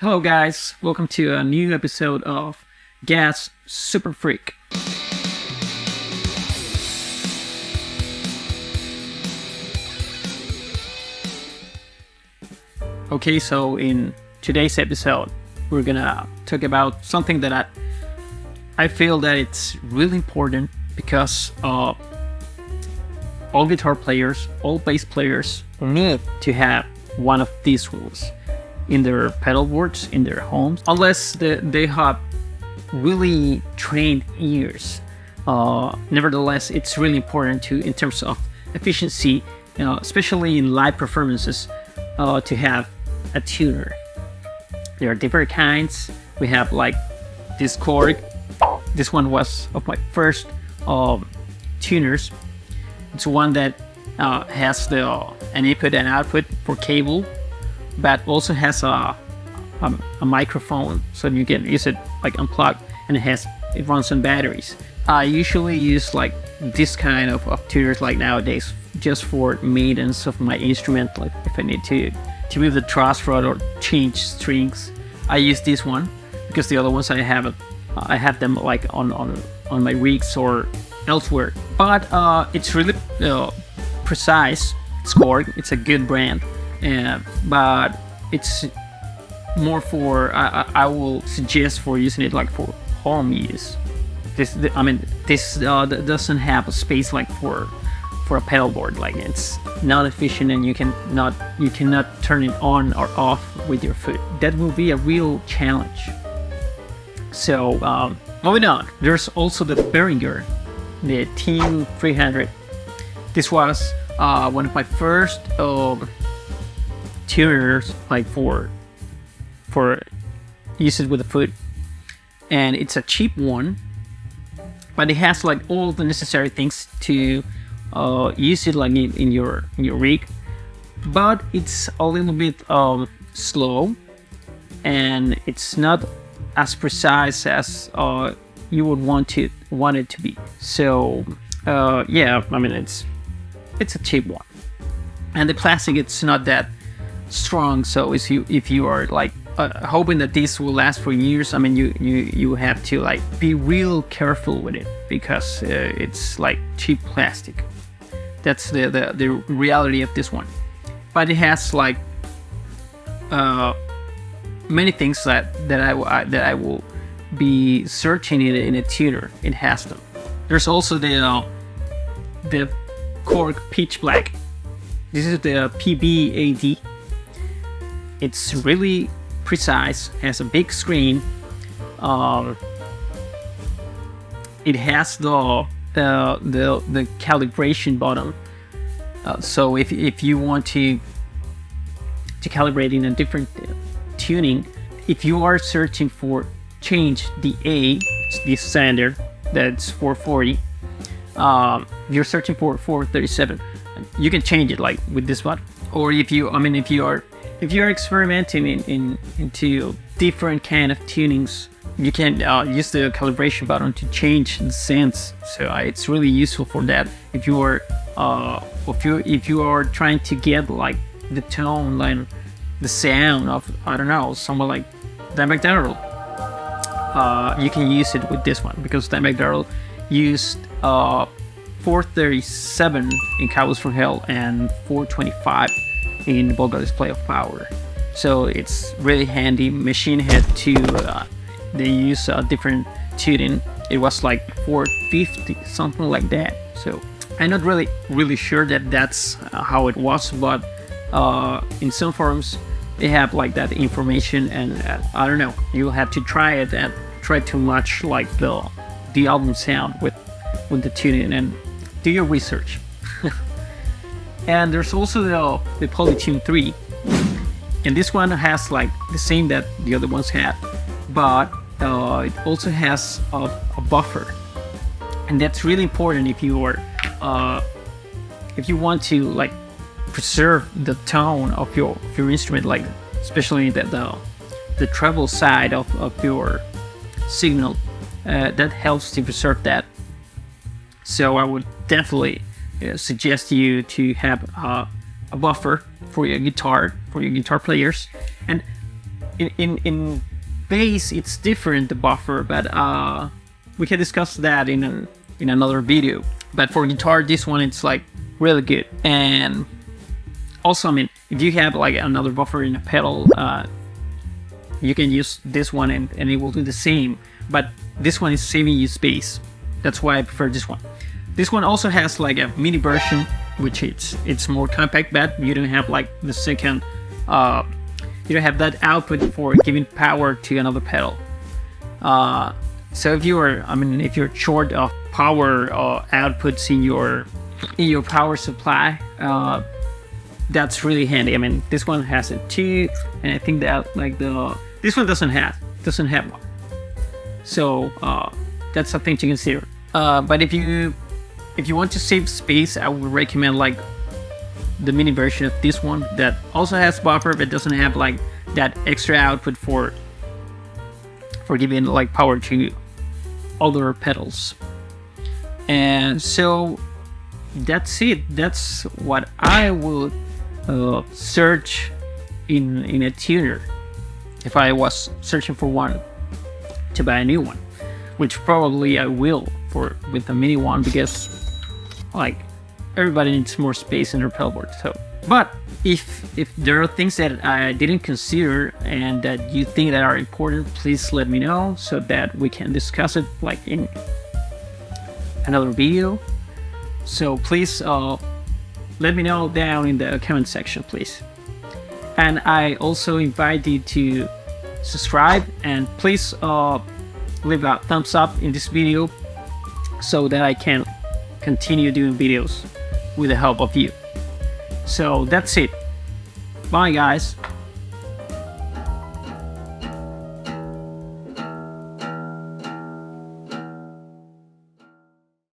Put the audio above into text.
Hello guys, welcome to a new episode of G.A.S Super Freak. Okay, so in today's episode, we're gonna talk about something that I feel that it's really important because all guitar players, all bass players need to have one of these tools in their pedal boards, in their homes, unless they have really trained ears. Nevertheless, it's really important in terms of efficiency, especially in live performances, to have a tuner. There are different kinds. We have like this korg. This one was of my first tuners. It's one that has an input and output for cable, but also has a microphone, so you can use it like unplugged, and it runs on batteries. I usually use like this kind of tuners like nowadays just for maintenance of my instrument, like if I need to move the truss rod or change strings. I use this one because the other ones I have them like on my rigs or elsewhere. But it's really precise. It's korg. It's a good brand, but it's more for I will suggest for using it like for home use. This doesn't have a space like for a pedal board. Like, it's not efficient, and you cannot turn it on or off with your foot. That will be a real challenge. So moving on, there's also the behringer, the TU300. This was one of my first tuners, like for use it with the foot, and it's a cheap one, but it has like all the necessary things to use it like in your rig, but it's a little bit slow, and it's not as precise as you would want it to be. So yeah, I mean, it's a cheap one, and the plastic, it's not that strong. So if you are like hoping that this will last for years, I mean, you have to like be real careful with it, because it's like cheap plastic. That's the reality of this one. But it has like many things that I will be searching in a tuner. It has them. There's also the korg pitch black. This is the PBAD. It's really precise, has a big screen. It has the calibration button. So if you want to calibrate in a different tuning, if you are searching for change the A, the standard, that's 440. You're searching for 437. You can change it like with this button. Or if you are experimenting into different kind of tunings, you can use the calibration button to change the sense. So it's really useful for that. If you are trying to get like the tone, like the sound of, I don't know, someone like Dan McDonald, you can use it with this one, because Dan McDonald used 437 in Cowboys from Hell and 425 in Vulgar Display of Power. So it's really handy. Machine Head 2, they use a different tuning. It was like 450, something like that. So I'm not really sure that that's how it was, but in some forums they have like that information, and I don't know, you'll have to try it and try to match like the album sound with the tuning, and do your research. And there's also the Polytune 3, and this one has like the same that the other ones had, but it also has a buffer, and that's really important if you want to like preserve the tone of your instrument, like especially the treble side of your signal. That helps to preserve that. So I would definitely suggest you to have a buffer for your guitar players. And in bass it's different, the buffer, but we can discuss that in another video. But for guitar, this one it's like really good. And also, I mean, if you have like another buffer in a pedal, you can use this one and it will do the same, but this one is saving you space. That's why I prefer this one. This one also has like a mini version, which it's more compact, but you don't have like the second, you don't have that output for giving power to another pedal. So if you're short of power outputs in your power supply, that's really handy. I mean, this one has it too, and I think that like this one doesn't have one. So that's something to consider. But if you want to save space, I would recommend like the mini version of this one that also has buffer but doesn't have like that extra output for giving like power to other pedals. And so that's it. That's what I would search in a tuner if I was searching for one to buy a new one, which probably I will with the mini one, because like everybody needs more space in their pedal board. So, but if there are things that I didn't consider and that you think that are important, please let me know so that we can discuss it like in another video. So please let me know down in the comment section, please. And I also invite you to subscribe, and please leave a thumbs up in this video so that I can continue doing videos with the help of you. So that's it. Bye guys.